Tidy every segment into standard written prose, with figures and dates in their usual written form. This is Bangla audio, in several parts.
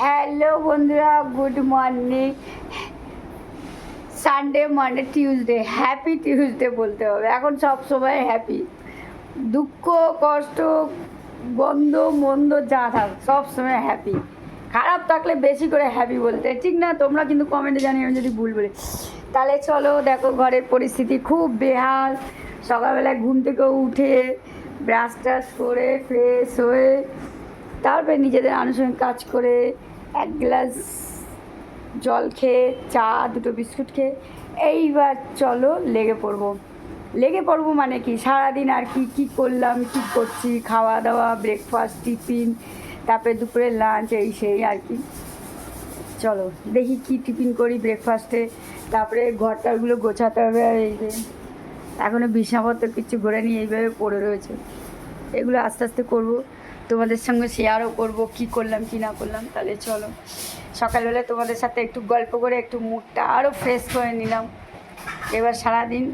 হ্যালো বন্ধুরা, good morning. Sunday, Monday, Tuesday, happy Tuesday বলতে হবে এখন। সব সময় হ্যাপি। দুঃখ, কষ্ট, গন্ধ মন্দ যা থাক সব সময় হ্যাপি। খারাপ থাকলে বেশি করে হ্যাপি বলতে, ঠিক না? তোমরা কিন্তু কমেন্টে জানিও আমি যদি ভুল বলি। তাহলে চলো, দেখো ঘরের পরিস্থিতি খুব বেহাল। সকালবেলায় ঘুম থেকে উঠে ব্রাশ টাশ করে ফ্রেশ হয়ে তারপরে নিজেদের আনুষঙ্গিক কাজ করে এক গ্লাস জল খেয়ে চা দুটো বিস্কুট খেয়ে এইবার চলো লেগে পড়বো মানে কি সারাদিন আর কি কী করলাম, কী করছি, খাওয়া দাওয়া, ব্রেকফাস্ট, টিফিন, তারপরে দুপুরে লাঞ্চ, এই সেই আর কি। চলো দেখি কি টিফিন করি ব্রেকফাস্টে। তারপরে ঘরটারগুলো গোছাতে হবে। আর এই যে এখনও বিছানাপত্র কিছু ঘরে নিয়ে এইভাবে পড়ে রয়েছে, এগুলো আস্তে আস্তে করবো, তোমাদের সঙ্গে শেয়ারও করব কি করলাম কি না করলাম। তাহলে চলো সকালবেলা তোমাদের সাথে একটু গল্প করে একটু মুডটা আরও ফ্রেশ করে নিলাম। এবার সারাদিন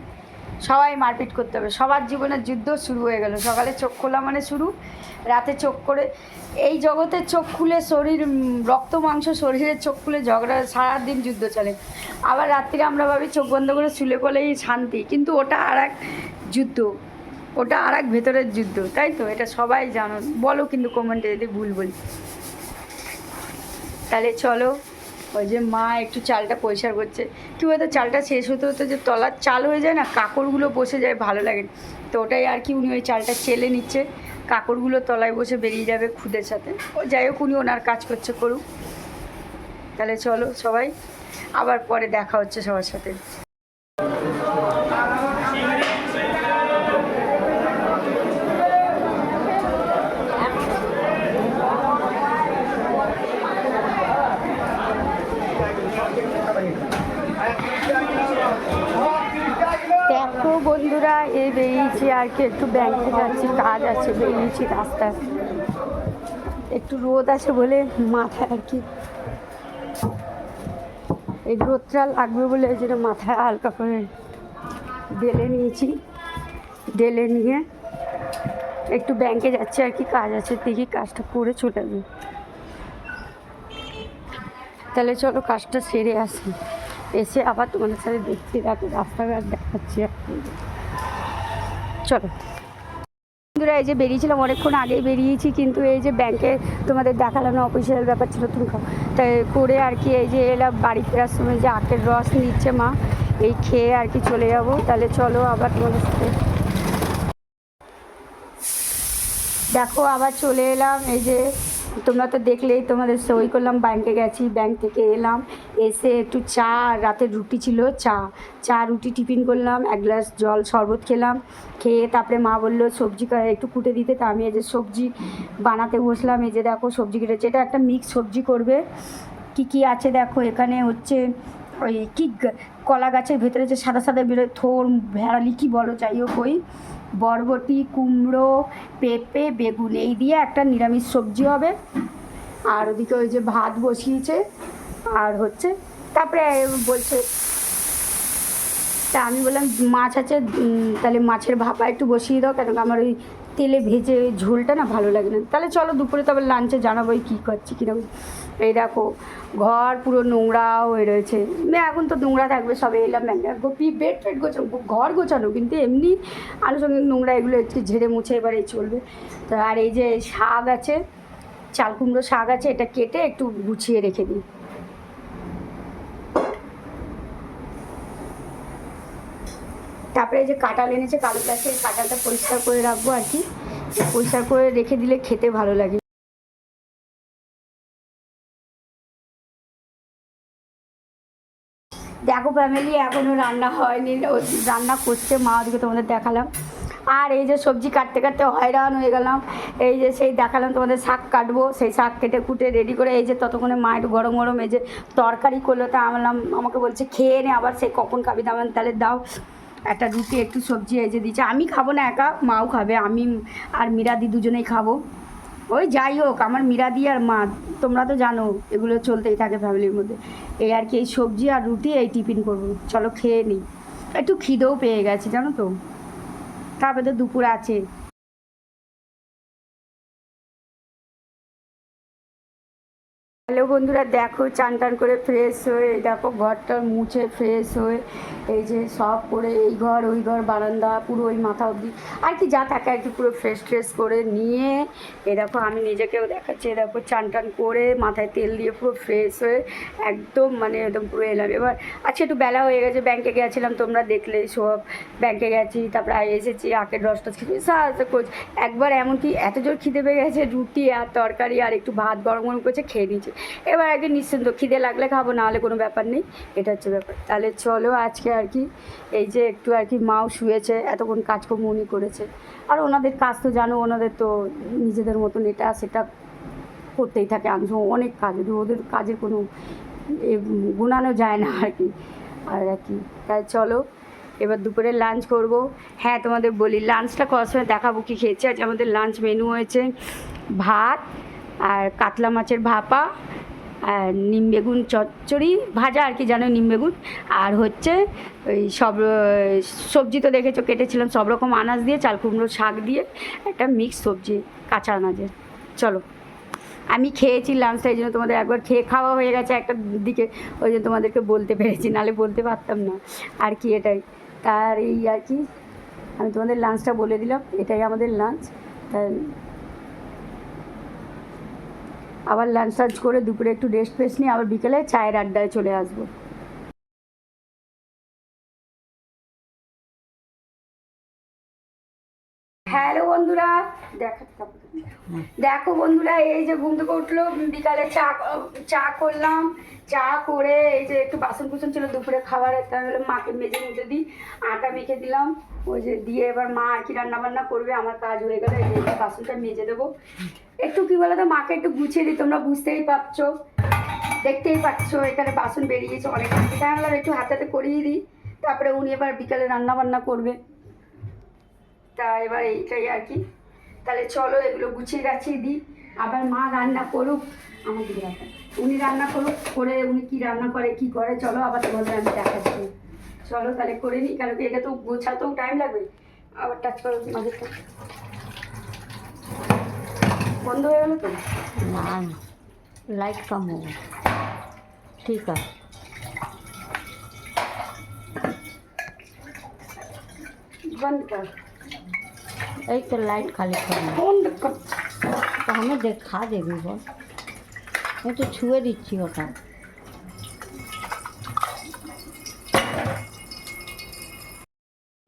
সবাই মারপিট করতে হবে, সবার জীবনের যুদ্ধ শুরু হয়ে গেল। সকালে চোখ খোলা মানে শুরু, রাতে চোখ করে এই জগতের চোখ খুলে শরীর, রক্ত মাংস শরীরের চোখ খুলে ঝগড়া, সারাদিন যুদ্ধ চলে। আবার রাত্রিরে আমরা ভাবি চোখ বন্ধ করে শুলে পড়লেই শান্তি, কিন্তু ওটা আর এক যুদ্ধ, ওটা আর এক ভেতরের যুদ্ধ, তাই তো? এটা সবাই জানো, বলো কিন্তু কমেন্টে যদি ভুল বলি। তাহলে চলো, ওই যে মা একটু চালটা পরিষ্কার করছে। কী বলতো, চালটা শেষ হতে হতে যে তলার চাল হয়ে যায় না, কাকড়গুলো বসে যায়, ভালো লাগে। তো ওটাই আর কি, উনি ওই চালটা চেলে নিচ্ছে, কাকড়গুলো তলায় বসে বেরিয়ে যাবে খুদের সাথে। ও যাই হোক, উনি ওনার কাজ করছে, করুক। তাহলে চলো সবাই, আবার পরে দেখা হচ্ছে সবার সাথে। দেখো বন্ধুরা, এই বেরিয়েছি আর কি, একটু ব্যাংকে যাচ্ছি, কাজ আছে, বেরিয়েছি রাস্তায়। একটু রোদ আছে বলে মাথায় আর কি এই রোদটা লাগবে বলে এই জন্য মাথায় হালকা করে ঢেলে নিয়েছি। ঢেলে নিয়ে একটু ব্যাংকে যাচ্ছি আর কি, কাজ আছে, দেখি কাজটা করে চলে যাবে। তাহলে চলো কাজটা সেরে আসি, এসে আবার তোমাদের সাথে দেখছি, রাতে রাস্তাঘাট দেখাচ্ছি আর কি। চলো বন্ধুরা, এই যে বেরিয়েছিলাম, অনেকক্ষণ আগেই বেরিয়েছি, কিন্তু এই যে ব্যাংকে তোমাদের দেখালাম না, অফিসিয়াল ব্যাপার ছিল, তুমি তাই করে আর কি এই যে এলাম। বাড়ি ফেরার সময় যে আখের রস নিচ্ছে মা, এই খেয়ে আর কি চলে যাবো। তাহলে চলো আবার তোমাদের সাথে দেখো, আবার চলে এলাম। এই যে তোমরা তো দেখলেই, তোমাদের সই করলাম, ব্যাংকে গেছি, ব্যাংক থেকে এলাম, এসে একটু চা, রাতের রুটি ছিল, চা রুটি টিফিন করলাম, এক গ্লাস জল শরবত খেলাম। খেয়ে তারপরে মা বললো সবজি একটু কুটে দিতে, তা আমি এই যে সবজি বানাতে বসলাম। এই যে দেখো সবজি কেটেছে, এটা একটা মিক্স সবজি করবে। কি কি আছে দেখো, এখানে হচ্ছে ওই কি কলা গাছের ভেতরে যে সাদা সাদা বেরোয়, থোর ভেড়ালি কি বলো, যাই হোক, ওই বরবটি, কুমড়ো, পেঁপে, বেগুন, এই দিয়ে একটা নিরামিষ সবজি হবে। আর ওদিকে ওই যে ভাত বসিয়েছে, আর হচ্ছে তারপরে বলছে, তা আমি বললাম মাছ আছে, তাহলে মাছের ভাপা একটু বসিয়ে দাও, কেন আমার ওই তেলে ভেজে ওই ঝোলটা না ভালো লাগে না। তাহলে চলো দুপুরে তবে লাঞ্চে জানাবো কী করছি কিনা। এই দেখো ঘর পুরো নোংরা হয়ে রয়েছে, এখন তো নোংরা থাকবে, সবে এলাম ব্যাংকে, বেড টেড গোছানো, ঘর গোছানো, কিন্তু এমনি আনুষঙ্গিক নোংরা এগুলো একটু ঝেড়ে মুছে এবারে চলবে। তো আর এই যে শাক আছে, চাল কুমড়ো শাক আছে, এটা কেটে একটু গুছিয়ে রেখে দিই। তারপরে এই যে কাঁঠাল এনেছে, কালো গাছের কাঁঠালটা পরিষ্কার করে রাখবো আর কি, পরিষ্কার করে রেখে দিলে খেতে ভালো লাগে। দেখো ফ্যামিলি, এখনও রান্না হয়নি, রান্না করছে মা, ওদিকে তোমাদের দেখালাম। আর এই যে সবজি কাটতে কাটতে হয়রান হয়ে গেলাম। এই যে সেই দেখালাম তোমাদের, শাক কাটবো, সেই শাক কেটে কুটে রেডি করে, এই যে ততক্ষণে মা একটু গরম গরম এই যে তরকারি করলো, তা আমলাম, আমাকে বলছে খেয়ে নে, আবার সে কখন খাবি, দাম তাহলে দাও একটা রুটি একটু সবজি এই যে দিচ্ছে। আমি খাবো না একা, মাও খাবে, আমি আর মীরাদি দুজনেই খাবো। ওই যাই হোক, আমার মীরাদি আর মা, তোমরা তো জানো এগুলো চলতেই থাকে ফ্যামিলির মধ্যে। এই আর কি, এই সবজি আর রুটি এই টিফিন করবো। চলো খেয়ে নিই, একটু খিদেও পেয়ে গেছে জানো তো, তারপরে তো দুপুর আছে। হ্যালো বন্ধুরা, দেখো চান টান করে ফ্রেশ হয়ে দেখো ঘরটা মুছে ফ্রেশ হয়ে এই যে সব করে এই ঘর ওই ঘর বারান্দা পুরো ওই মাথা অবধি আর কি যা থাকে আর কি পুরো ফ্রেশ ট্রেশ করে নিয়ে এ দেখো আমি নিজেকেও দেখাচ্ছি। দেখো চান টান করে মাথায় তেল দিয়ে পুরো ফ্রেশ হয়ে একদম মানে একদম পুরো এলাম। এবার আজকে একটু বেলা হয়ে গেছে, ব্যাংকে গেছিলাম, তোমরা দেখলে সব। ব্যাংকে গেছি, তারপরে এসেছি, আখের রসটা খেয়েছি, সাহায্য করছি। একবার এমনকি এত জোর খিদে পেয়ে গেছে, রুটি আর তরকারি আর একটু ভাত গরম গরম করছে, খেয়ে নিয়েছি। এবার আগে নিশ্চিন্ত, খিদে লাগলে খাবো, না হলে কোনো ব্যাপার নেই, এটা হচ্ছে ব্যাপার। তাহলে চলো আজকে আর কি এই যে একটু আর কি মাও শুয়েছে, এতক্ষণ কাজকর্ম উনি করেছে। আর ওনাদের কাজ তো জানো, ওনাদের তো নিজেদের মতন এটা সেটা করতেই থাকে, আমি অনেক কাজ, ওদের কাজের কোনো গুণানো যায় না আর কি। তাই চলো এবার দুপুরে লাঞ্চ করব। হ্যাঁ তোমাদের বলি, লাঞ্চটা করার সময় দেখাবো কী খেয়েছি। আজ আমাদের লাঞ্চ মেনু হয়েছে ভাত আর কাতলা মাছের ভাপা আর নিম বেগুন চচ্চড়ি ভাজা আর কি, জানো নিম বেগুন, আর হচ্ছে ওই সব সবজি তো দেখেছো কেটেছিলাম সব রকম আনাজ দিয়ে, চাল কুমড়ো শাক দিয়ে একটা মিক্স সবজি কাঁচা আনাজের। চলো আমি খেয়েছি লাঞ্চটা, এই জন্য তোমাদের একবার খাওয়া হয়ে গেছে একটা দিকে, ওই জন্য তোমাদেরকে বলতে পেরেছি, নাহলে বলতে পারতাম না আর কি। এটাই তার এই আর কি, আমি তোমাদের লাঞ্চটা বলে দিলাম, এটাই আমাদের লাঞ্চ। তাই আবার লাঞ্চ টাঞ্চ করে দুপুরে একটু রেস্ট ফেস্ট নিয়ে আবার বিকেলে চায়ের আড্ডায় চলে আসবো। হ্যালো বন্ধুরা, দেখো বন্ধুরা, এই যে ঘুম থেকে উঠলো, বিকালে চা করলাম, চা করে এই যে একটু বাসন কুসন ছিল দুপুরে খাবারের, তাহলে মাকে মেজে মুজে দিই, আটা মেখে দিলাম, ওই যে দিয়ে এবার মা আর কি রান্না বান্না করবে, আমার কাজ হয়ে গেলে এই বাসনটা মেজে দেবো। একটু কী বলো তো, মাকে একটু গুছিয়ে দিই, তোমরা বুঝতেই পারছো, দেখতেই পাচ্ছ এখানে বাসন বেরিয়েছে অনেক, তাই বললাম একটু হাতে হাতে করিয়ে দিই, তারপরে উনি এবার বিকালে রান্না বান্না করবে। তা এবার এইটাই আর কি। তাহলে চলো এগুলো গুছিয়ে গাছিয়ে দিই, আবার মা রান্না করুক, আমার দিকে রাখা, উনি রান্না করুক, করে উনি কী রান্না করে কী করে চলো আবার তোমাদের আমি দেখাচ্ছি। চলো তাহলে করে নিই, কারণ কি এটা তো গোছাতেও টাইম লাগবে। আবার টাচ করো মাঝেরটা, বন্ধ হয়ে গেলো তো না, लाइट कम होगा, ठीक है। बंद कर, एक तो लाइट खाली करना, बंद कर, तो हमें देखा देगी बोल, मैं तो छुए दीची होता।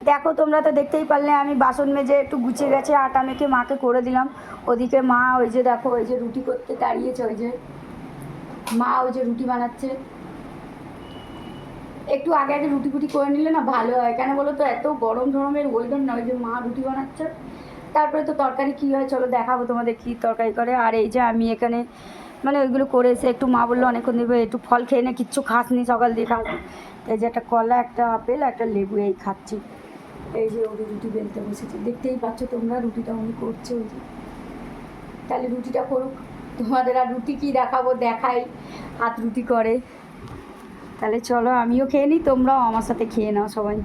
দেখো তোমরা তো দেখতেই পারলে, আমি বাসন মেজে একটু গুছিয়ে গেছে, আটা মেখে মাকে করে দিলাম। ওদিকে মা ওই যে দেখো ওই যে রুটি করতে দাঁড়িয়েছে, ওই যে মা ওই যে রুটি বানাচ্ছে। একটু আগে আগে রুটি ফুটি করে নিলে না ভালো হয়, কেন বলো তো, এত গরম ধরমের ওয়েদার না, ওই যে মা রুটি বানাচ্ছে। তারপরে তো তরকারি কী হয় চলো দেখাবো তোমাদের কী তরকারি করে। আর এই যে আমি এখানে মানে ওইগুলো করে এসে একটু মা বললো অনেকক্ষণ দেবে একটু ফল খেয়ে নে, কিচ্ছু খাসনি সকাল দিয়ে খাস। এই যে একটা কলা, একটা আপেল, একটা লেবু, এই খাচ্ছি। এই যে ওদের রুটি বেলতে বসেছে, দেখতেই পাচ্ছ তোমরা, রুটিটা উনি করছে ওই যে। তাহলে রুটিটা করুক, তোমাদের আর রুটি কি দেখাবো, দেখাই হাত রুটি করে। তাহলে চলো আমিও খেয়ে নিই, তোমরাও আমার সাথে খেয়ে নাও সবাই।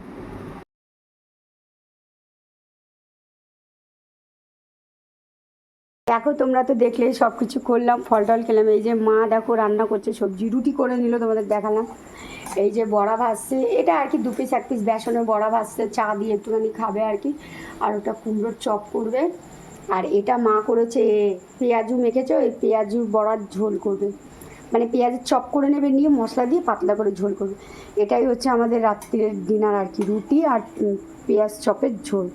দেখো তোমরা তো দেখলেই সব কিছু করলাম, ফল টল খেলাম। এই যে মা দেখো রান্না করছে সবজি, রুটি করে নিল, তোমাদের দেখালাম। এই যে বড়া ভাজছে, এটা আর কি 2 পিস 1 পিস বেসনের বড়া ভাজছে, চা দিয়ে একটুখানি খাবে আর কি। আর ওটা কুমড়োর চপ করবে। আর এটা মা করেছে পেঁয়াজু মেখেছে, ওই পেঁয়াজুর বড়ার ঝোল করবে, মানে পেঁয়াজের চপ করে নেবে, নিয়ে মশলা দিয়ে পাতলা করে ঝোল করবে। এটাই হচ্ছে আমাদের রাত্রির ডিনার আর কি, রুটি আর পেঁয়াজ চপের ঝোল।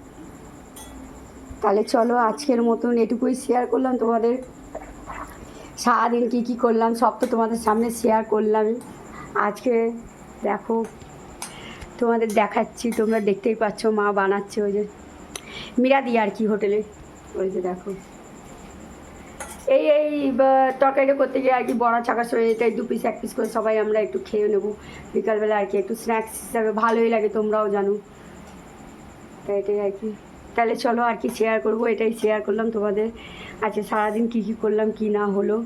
তাহলে চলো আজকের মতন এটুকুই শেয়ার করলাম তোমাদের, সারাদিন কী কী করলাম সব তো তোমাদের সামনে শেয়ার করলাম। আজকে দেখো তোমাদের দেখাচ্ছি, তোমরা দেখতেই পাচ্ছ মা বানাচ্ছে ওই যে মিরাদি আর কি হোটেলে, ওই যে দেখো এই তরকারিটা করতে গিয়ে আর কি বড়া ছাকার সময় এটাই 2 পিস 1 পিস করে সবাই আমরা একটু খেয়ে নেবো বিকালবেলা আর কি, একটু স্ন্যাক্স হিসাবে ভালোই লাগে, তোমরাও জানো। তাই এটাই আর কি। তাহলে চলো আর কি শেয়ার করবো, এটাই শেয়ার করলাম তোমাদের আজকে সারাদিন কী কী করলাম কী না হলো।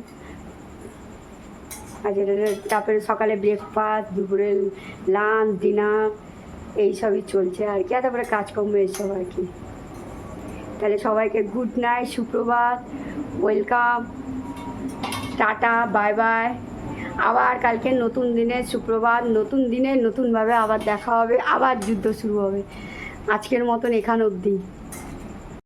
আজকে তারপরে সকালে ব্রেকফাস্ট, দুপুরে লাঞ্চ, ডিনার এইসবই চলছে আর কি, আর তারপরে কাজকর্ম এইসব আর কি। তাহলে সবাইকে গুড নাইট, সুপ্রভাত, ওয়েলকাম। Tata, bye bye. আবার কালকে নতুন দিনে সুপ্রভাত, নতুন দিনে নতুনভাবে আবার দেখা হবে, আবার যুদ্ধ শুরু হবে। আজকের মতন এখান অবধি।